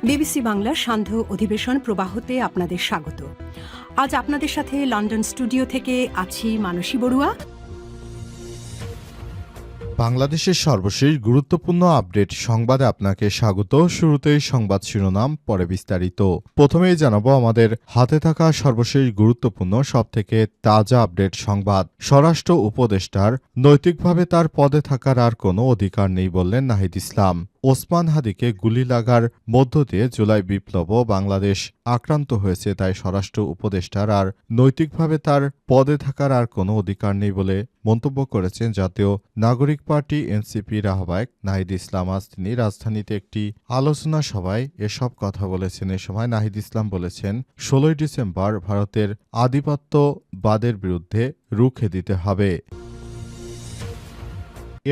BBC বাংলার সান্ধ্য অধিবেশন প্রবাহতে আপনাদের স্বাগত। আজ আপনাদের সাথে লন্ডন স্টুডিও থেকে আছি মানসী বড়ুয়া। বাংলাদেশের সর্বশেষ গুরুত্বপূর্ণ আপডেট সংবাদে আপনাকে স্বাগত। শুরুতেই সংবাদ শিরোনাম, পরে বিস্তারিত। প্রথমেই জানাবো আমাদের হাতে থাকা সর্বশেষ গুরুত্বপূর্ণ সবথেকে তাজা আপডেট সংবাদ। স্বরাষ্ট্র উপদেষ্টার নৈতিকভাবে তার পদে থাকার আর কোনো অধিকার নেই বললেন নাহিদ ইসলাম। ওসমান হাদিকে গুলি লাগার মধ্য দিয়ে জুলাই বিপ্লব বাংলাদেশ আক্রান্ত হয়েছে, তাই স্বরাষ্ট্র উপদেষ্টার আর নৈতিকভাবে তার পদে থাকার আর কোনো অধিকার নেই বলে মন্তব্য করেছেন জাতীয় নাগরিক পার্টি এনসিপির আহ্বায়ক নাহিদ ইসলাম। আজ তিনি রাজধানীতে একটি আলোচনা সভায় এসব কথা বলেছেন। এ সময় নাহিদ ইসলাম বলেছেন, ১৬ই ডিসেম্বর ভারতের আধিপত্যবাদের বিরুদ্ধে রুখে দিতে হবে।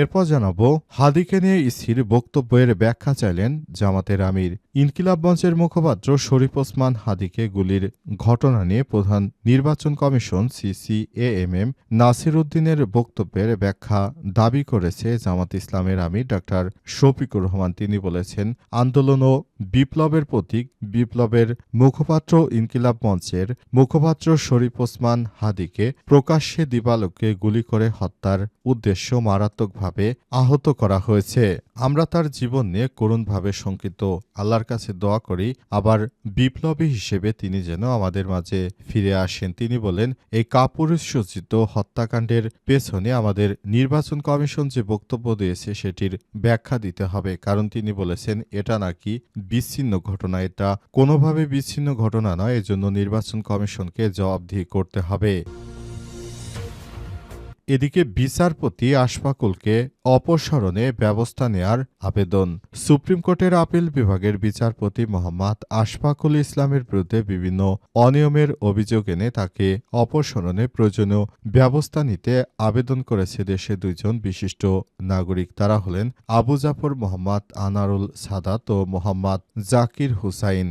এরপর জানাবো, হাদিকে নিয়ে ইসির বক্তব্যের ব্যাখ্যা চাইলেন জামাতের আমির। ইনকিলাব মঞ্চের মুখপাত্র শরীফ ওসমান হাদিকে গুলির ঘটনা নিয়ে প্রধান নির্বাচন কমিশন সিসিএএমএম নাসির উদ্দিনের বক্তব্যের ব্যাখ্যা দাবি করেছে জামাত ইসলামের আমির ডাক্তার শফিকুর রহমান। তিনি বলেছেন, আন্দোলন ও বিপ্লবের প্রতীক বিপ্লবের মুখপাত্র ইনকিলাব মঞ্চের মুখপাত্র শরীফ ওসমান হাদিকে প্রকাশ্যে দিবালোকে গুলি করে হত্যার উদ্দেশ্য মারাত্মকভাবে আহত করা হয়েছে। আমরা তার জীবন নিয়ে করুণভাবে শঙ্কিত। আল্লাহর কাছে দোয়া করি আবার বিপ্লবী হিসেবে তিনি যেন আমাদের মাঝে ফিরে আসেন। তিনি বলেন, এই কাপুরুষোচিত হত্যাকাণ্ডের পেছনে আমাদের নির্বাচন কমিশন যে বক্তব্য দিয়েছে সেটির ব্যাখ্যা দিতে হবে, কারণ তিনি বলেছেন এটা নাকি বিচ্ছিন্ন ঘটনা। এটা কোনোভাবে বিচ্ছিন্ন ঘটনা নয়, এজন্য নির্বাচন কমিশনকে জবাবদিহি করতে হবে। এদিকে বিচারপতি আশফাকুলকে অপসারণে ব্যবস্থা নেয়ার আবেদন। সুপ্রিম কোর্টের আপিল বিভাগের বিচারপতি মোহাম্মদ আশফাকুল ইসলামের বিরুদ্ধে বিভিন্ন অনিয়মের অভিযোগ এনে তাকে অপসারণে প্রয়োজনীয় ব্যবস্থা নিতে আবেদন করেছে দেশের দুইজন বিশিষ্ট নাগরিক। তারা হলেন আবু জাফর মোহাম্মদ আনারুল সাদাত ও মোহাম্মদ জাকির হুসাইন।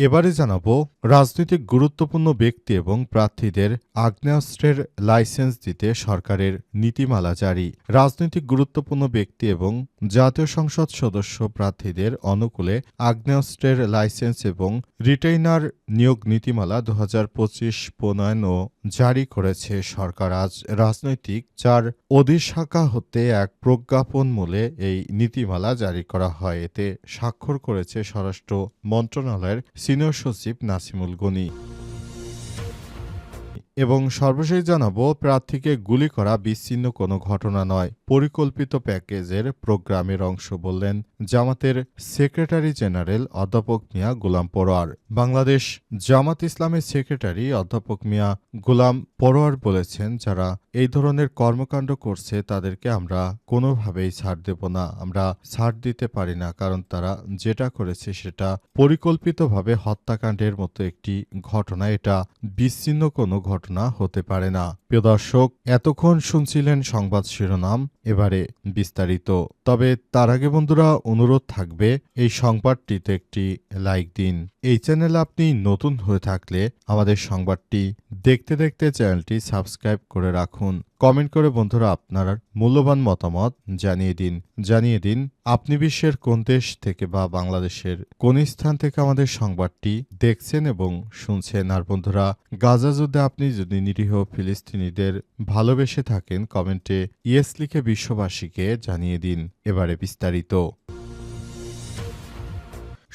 এবারে জানাবো, রাজনৈতিক গুরুত্বপূর্ণ ব্যক্তি এবং প্রার্থীদের আগ্নেয়াস্ত্রের লাইসেন্স দিতে সরকারের নীতিমালা জারি। রাজনৈতিক গুরুত্বপূর্ণ ব্যক্তি এবং জাতীয় সংসদ সদস্য প্রার্থীদের অনুকূলে আগ্নেয়াস্ত্রের লাইসেন্স এবং রিটেইনার নিয়োগ নীতিমালা ২০২৫ প্রণয়ন ও জারি করেছে সরকার। আজ রাজনৈতিক চার অধিশাখা হতে এক প্রজ্ঞাপন মূলে এই নীতিমালা জারি করা হয়। এতে স্বাক্ষর করেছে স্বরাষ্ট্র মন্ত্রণালয়ের সিনিয়র সচিব নাসিমুল গনি। এবং সর্বশেষ জানাবো, প্রার্থীকে গুলি করা বিচ্ছিন্ন কোনো ঘটনা নয়, পরিকল্পিত প্যাকেজের প্রোগ্রামের অংশ বললেন জামাতের সেক্রেটারি জেনারেল অধ্যাপক মিয়া গোলাম পরোয়ার। বাংলাদেশ জামাত ইসলামের সেক্রেটারি অধ্যাপক মিয়া গোলাম পরোয়ার বলেছেন, যারা এই ধরনের কর্মকাণ্ড করছে তাদেরকে আমরা কোনোভাবেই ছাড় দেব না। আমরা ছাড় দিতে পারি না, কারণ তারা যেটা করেছে সেটা পরিকল্পিতভাবে হত্যাকাণ্ডের মতো একটি ঘটনা। এটা বিচ্ছিন্ন কোনো ঘটনা হতে পারে না। প্রিয় দর্শক, এতক্ষণ শুনছিলেন সংবাদ শিরোনাম, এবারে বিস্তারিত। তবে তার আগে বন্ধুরা অনুরোধ থাকবে, এই সংবাদটিতে একটি লাইক দিন। এই চ্যানেলে আপনি নতুন হয়ে থাকলে আমাদের সংবাদটি দেখতে দেখতে চ্যানেলটি সাবস্ক্রাইব করে রাখুন। কমেন্ট করে বন্ধুরা আপনার মূল্যবান মতামত জানিয়ে দিন আপনি বিশ্বের কোন দেশ থেকে বা বাংলাদেশের কোন স্থান থেকে আমাদের সংবাদটি দেখছেন এবং শুনছেন। আর বন্ধুরা, গাজা যুদ্ধে আপনি যদি নিরীহ ফিলিস্তিনিদের ভালোবেসে থাকেন, কমেন্টে ইয়েস লিখে বিশ্ববাসীকে জানিয়ে দিন। এবারে বিস্তারিত।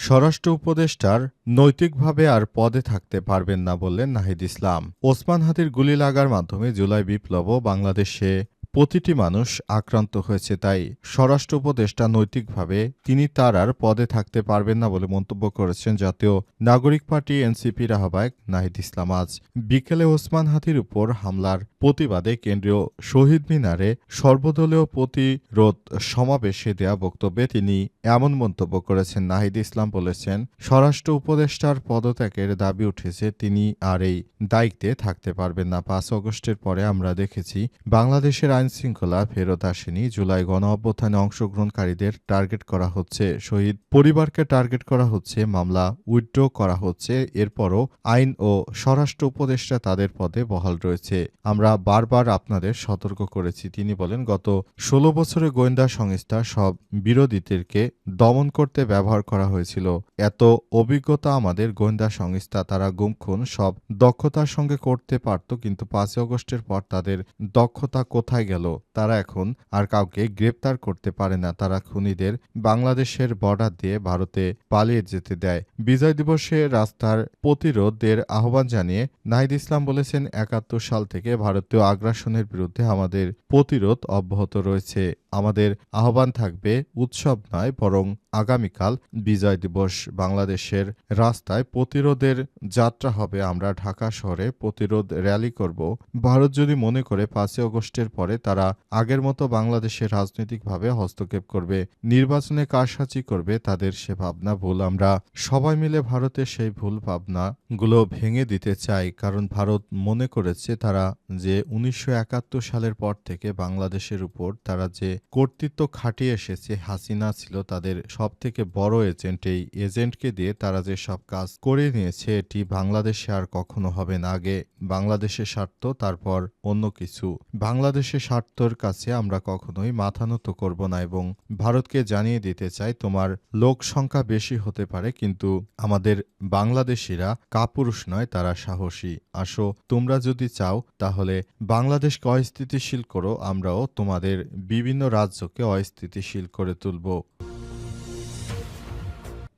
স্বরাষ্ট্র উপদেষ্টার নৈতিকভাবে আর পদে থাকতে পারবেন না বললেন নাহিদ ইসলাম। ওসমান হাদির গুলি লাগার মাধ্যমে জুলাই বিপ্লব বাংলাদেশে প্রতিটি মানুষ আক্রান্ত হয়েছে, তাই স্বরাষ্ট্র উপদেষ্টা নৈতিকভাবে তিনি তার আর পদে থাকতে পারবেন না বলে মন্তব্য করেছেন জাতীয় নাগরিক পার্টি এনসিপির আহ্বায়ক নাহিদ ইসলাম। আজ বিকেলে ওসমান হাদির উপর হামলার প্রতিবাদে কেন্দ্রীয় শহীদ মিনারে সর্বদলীয় প্রতিরোধ সমাবেশে দেয়া বক্তব্যে তিনি এমন মন্তব্য করেছেন। নাহিদ ইসলাম বলেছেন, স্বরাষ্ট্র উপদেষ্টার পদত্যাগের দাবি উঠেছে, তিনি আর এই দায়িত্বে থাকতে পারবেন না। ৫ আগস্টের পরে আমরা দেখেছি বাংলাদেশের আইনশৃঙ্খলা ফেরত আসেনি। জুলাই গণঅভ্যুত্থানে অংশগ্রহণকারীদের টার্গেট করা হচ্ছে, শহীদ পরিবারকে টার্গেট করা হচ্ছে, মামলা উইথড্র করা হচ্ছে। এরপরও আইন ও স্বরাষ্ট্র উপদেষ্টা তাদের পদে বহাল রয়েছে। আমরা বারবার আপনাদের সতর্ক করেছি। তিনি বলেন, গত ১৬ বছরে গোয়েন্দা সংস্থা সব বিরোধীদেরকে দমন করতে ব্যবহার করা হয়েছিল। এত অভিজ্ঞতা আমাদের গোয়েন্দা সংস্থা, তারা গুমখুন সব দক্ষতার সঙ্গে করতে পারত, কিন্তু ৫ আগস্টের পর তাদের দক্ষতা কোথায় গেল? তারা এখন আর কাউকে গ্রেপ্তার করতে পারে না। তারা খুনিদের বাংলাদেশের বর্ডার দিয়ে ভারতে পালিয়ে যেতে দেয়। বিজয় দিবসে রাস্তার প্রতিরোধের আহ্বান জানিয়ে নাহিদ ইসলাম বলেছেন, ৭১ সাল থেকে ভারতীয় আগ্রাসনের বিরুদ্ধে আমাদের প্রতিরোধ অব্যাহত রয়েছে। আমাদের আহ্বান থাকবে উৎসব নয়, বরং আগামীকাল বিজয় দিবস। বাংলাদেশের রাস্তায় প্রতিরোধের যাত্রা হবে। আমরা ঢাকা শহরে প্রতিরোধ র্যালি করব। ভারত যদি মনে করে ৫ আগস্টের পরে তারা আগের মতো বাংলাদেশে রাজনৈতিকভাবে হস্তক্ষেপ করবে, নির্বাচনে কারসাজি করবে, তাদের সে ভাবনা ভুল। আমরা সবাই মিলে ভারতের সেই ভুল ভাবনাগুলো ভেঙে দিতে চাই। কারণ ভারত মনে করেছে তারা যে ১৯৭১ সালের পর থেকে বাংলাদেশের উপর তারা যে কর্তৃত্ব খাটিয়ে এসেছে, হাসিনা ছিল তাদের সবথেকে বড় এজেন্ট। এই এজেন্টকে দিয়ে তারা যে সব কাজ করে নিয়েছে, এটি বাংলাদেশে আর কখনো হবে না। আগে বাংলাদেশের স্বার্থ, তারপর অন্য কিছু। বাংলাদেশের স্বার্থের কাছে আমরা কখনোই মাথা নত করব না এবং ভারতকে জানিয়ে দিতে চাই, তোমার লোক সংখ্যা বেশি হতে পারে, কিন্তু আমাদের বাংলাদেশিরা কাপুরুষ নয়, তারা সাহসী। আসো, তোমরা যদি চাও তাহলে বাংলাদেশকে অস্থিতিশীল করো, আমরাও তোমাদের বিভিন্ন রাজ্যকে অস্থিতিশীল করে তুলব।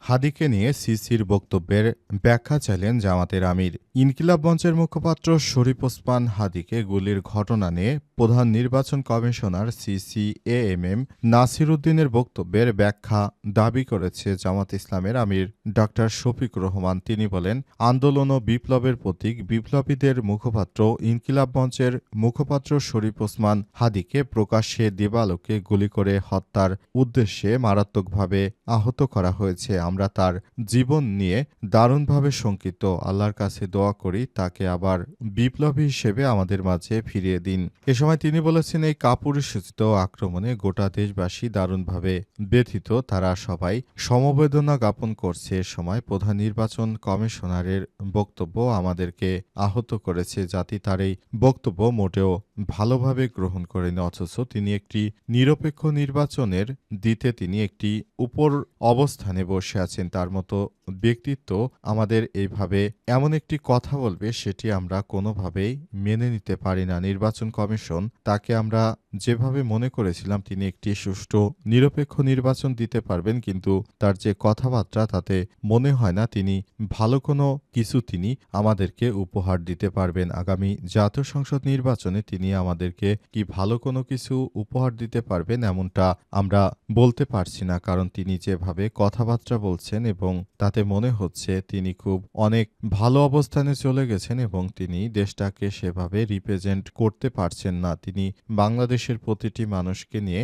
হাদিকে নিয়ে সিসির বক্তব্যের ব্যাখ্যা চাইলেন জামাতের আমির। ইনকিলাব মঞ্চের মুখপাত্র শরীফ ওসমান হাদিকে গুলির ঘটনা নিয়ে প্রধান নির্বাচন কমিশনার সিসিএএমএম নাসির উদ্দিনের বক্তব্যের ব্যাখ্যা দাবি করেছে জামাত ইসলামের আমির ডা শফিকুর রহমান। তিনি বলেন, আন্দোলন ও বিপ্লবের প্রতীক বিপ্লবীদের মুখপাত্র ইনকিলাব মঞ্চের মুখপাত্র শরীফ ওসমান হাদিকে প্রকাশ্যে দিবালোকে গুলি করে হত্যার উদ্দেশ্যে মারাত্মকভাবে আহত করা হয়েছে। আমরা তার জীবন নিয়ে দারুণভাবে শঙ্কিত। আল্লাহর কাছে দোয়া করি তাকে আবার বিপ্লবী হিসেবে আমাদের মাঝে ফিরিয়ে দিন। এ সময় তিনি বলেছেন, এই কাপুরুষোচিত আক্রমণে গোটা দেশবাসী দারুণভাবে ব্যথিত। তারা সবাই সমবেদনা জ্ঞাপন করছে। এ সময় প্রধান নির্বাচন কমিশনারের বক্তব্য আমাদেরকে আহত করেছে। জাতি তার এই বক্তব্য মোটেও ভালোভাবে গ্রহণ করেনি, অথচ তিনি একটি নিরপেক্ষ নির্বাচনের দিতে তিনি একটি উপর অবস্থানে বসে আছেন। তার মতো ব্যক্তিত্ব আমাদের এইভাবে এমন একটি কথা বলবে, সেটি আমরা কোনোভাবেই মেনে নিতে পারি না। নির্বাচন কমিশন তাকে আমরা যেভাবে মনে করেছিলাম তিনি একটি সুষ্ঠু নিরপেক্ষ নির্বাচন দিতে পারবেন, কিন্তু তার যে কথাবার্তা তাতে মনে হয় না তিনি ভালো কোনো কিছু তিনি আমাদেরকে উপহার দিতে পারবেন। আগামী জাতীয় সংসদ নির্বাচনে তিনি আমাদেরকে কি ভালো কোনো কিছু উপহার দিতে পারবেন এমনটা আমরা বলতে পারছি না, কারণ তিনি যেভাবে কথাবার্তা বলছেন এবং তাতে মনে হচ্ছে তিনি খুব অনেক ভালো অবস্থানে চলে গেছেন এবং তিনি দেশটাকে সেভাবে রিপ্রেজেন্ট করতে পারছেন না। তিনি বাংলাদেশের প্রতিটি মানুষকে নিয়ে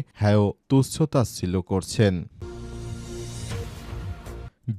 তুচ্ছ-তাচ্ছিল্য করছেন।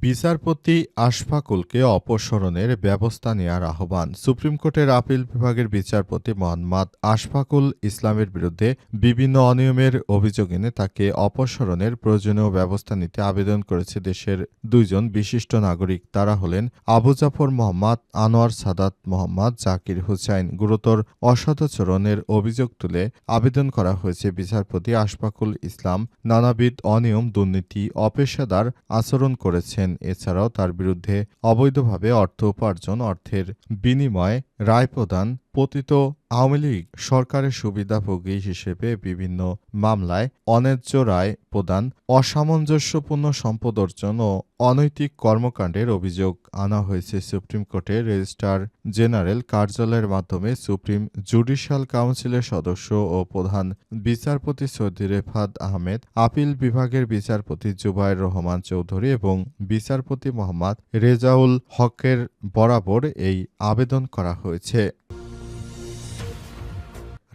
বিচারপতি আশফাকুলকে অপসারণের ব্যবস্থা নেওয়ার আহ্বান। সুপ্রিম কোর্টের আপিল বিভাগের বিচারপতি মোহাম্মদ আশফাকুল ইসলামের বিরুদ্ধে বিভিন্ন অনিয়মের অভিযোগ এনে তাকে অপসারণের প্রয়োজনীয় ব্যবস্থা নিতে আবেদন করেছে দেশের দুইজন বিশিষ্ট নাগরিক। তারা হলেন আবু জাফর মোহাম্মদ আনোয়ার সাদাত, মোহাম্মদ জাকির হুসাইন। গুরুতর অসদাচরণের অভিযোগ তুলে আবেদন করা হয়েছে। বিচারপতি আশফাকুল ইসলাম নানাবিধ অনিয়ম, দুর্নীতি, অপেশাদার আচরণ করেছেন। এছাড়াও তার বিরুদ্ধে অবৈধভাবে অর্থ উপার্জন, অর্থের বিনিময়ে রায় প্রদান, পতিত আওয়ামী লীগ সরকারের সুবিধাভোগী হিসেবে বিভিন্ন মামলায় অন্যায্য রায় প্রদান, অসামঞ্জস্যপূর্ণ সম্পদ অর্জন ও অনৈতিক কর্মকাণ্ডের অভিযোগ আনা হয়েছে। সুপ্রিম কোর্টের রেজিস্ট্রার জেনারেল কার্যালয়ের মাধ্যমে সুপ্রিম জুডিশিয়াল কাউন্সিলের সদস্য ও প্রধান বিচারপতি সৈয়দ রেফাত আহমেদ, আপিল বিভাগের বিচারপতি জুবায়ের রহমান চৌধুরী এবং বিচারপতি মোহাম্মদ রেজাউল হকের বরাবর এই আবেদন করা হয়েছে।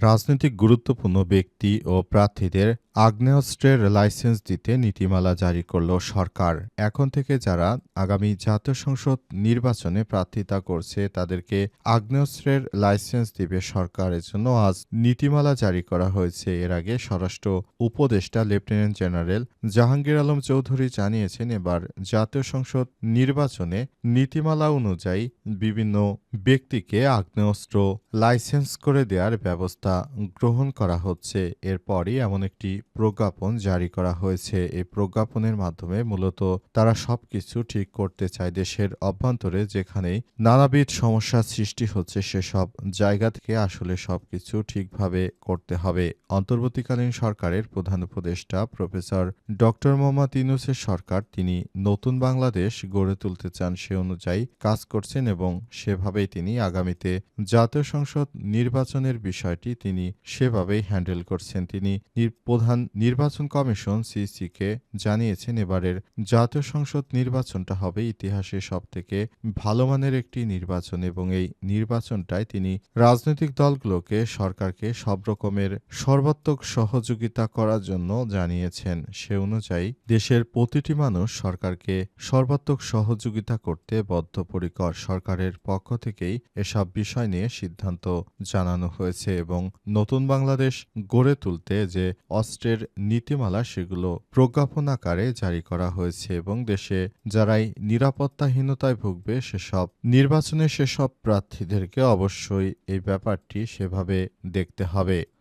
রাজনৈতিক গুরুত্বপূর্ণ ব্যক্তি ও প্রার্থীদের আগ্নেয়াস্ত্রের লাইসেন্স দিতে নীতিমালা জারি করল সরকার। এখন থেকে যারা আগামী জাতীয় সংসদ নির্বাচনে প্রার্থিতা করছে তাদেরকে আগ্নেয়াস্ত্রের লাইসেন্স দিবে সরকার। এজন্য আজ নীতিমালা জারি করা হয়েছে। এর আগে স্বরাষ্ট্র উপদেষ্টা লেফটেন্যান্ট জেনারেল জাহাঙ্গীর আলম চৌধুরী জানিয়েছেন, এবার জাতীয় সংসদ নির্বাচনে নীতিমালা অনুযায়ী বিভিন্ন ব্যক্তিকে আগ্নেয়াস্ত্র লাইসেন্স করে দেওয়ার ব্যবস্থা গ্রহণ করা হচ্ছে। এরপরই এমন একটি প্রজ্ঞাপন জারি করা হয়েছে। এই প্রজ্ঞাপনের মাধ্যমে মূলত তারা সবকিছু ঠিক করতে চায়। দেশের অভ্যন্তরে যেখানেই নানাবিধ সমস্যার সৃষ্টি হচ্ছে সেসব জায়গা থেকে আসলে সবকিছু ঠিকভাবে করতে হবে। অন্তর্বর্তীকালীন সরকারের প্রধান উপদেষ্টা প্রফেসর ডক্টর মোহাম্মদ ইউনূসের সরকার তিনি নতুন বাংলাদেশ গড়ে তুলতে চান, সে অনুযায়ী কাজ করছেন এবং সেভাবেই তিনি আগামীতে জাতীয় সংসদ নির্বাচনের বিষয়টি তিনি সেভাবেই হ্যান্ডেল করছেন। তিনি প্রধান নির্বাচন কমিশন সিইসিকে জানিয়েছেন, এবারের জাতীয় সংসদ নির্বাচনটা হবে ইতিহাসে সবথেকে ভালো মানের একটি নির্বাচন এবং এই নির্বাচনটায় তিনি রাজনৈতিক দলগুলোকে সরকারকে সব রকমের সর্বাত্মক সহযোগিতা করার জন্য জানিয়েছেন। সে অনুযায়ী দেশের প্রতিটি মানুষ সরকারকে সর্বাত্মক সহযোগিতা করতে বদ্ধপরিকর। সরকারের পক্ষ থেকেই এসব বিষয় নিয়ে সিদ্ধান্ত জানানো হয়েছে এবং নতুন বাংলাদেশ গড়ে তুলতে যে অস্ত্রের নীতিমালা সেগুলো প্রজ্ঞাপন আকারে জারি করা হয়েছে এবং দেশে যারাই নিরাপত্তাহীনতায় ভুগবে সেসব নির্বাচনে সেসব প্রার্থীদেরকে অবশ্যই এই ব্যাপারটি সেভাবে দেখতে হবে।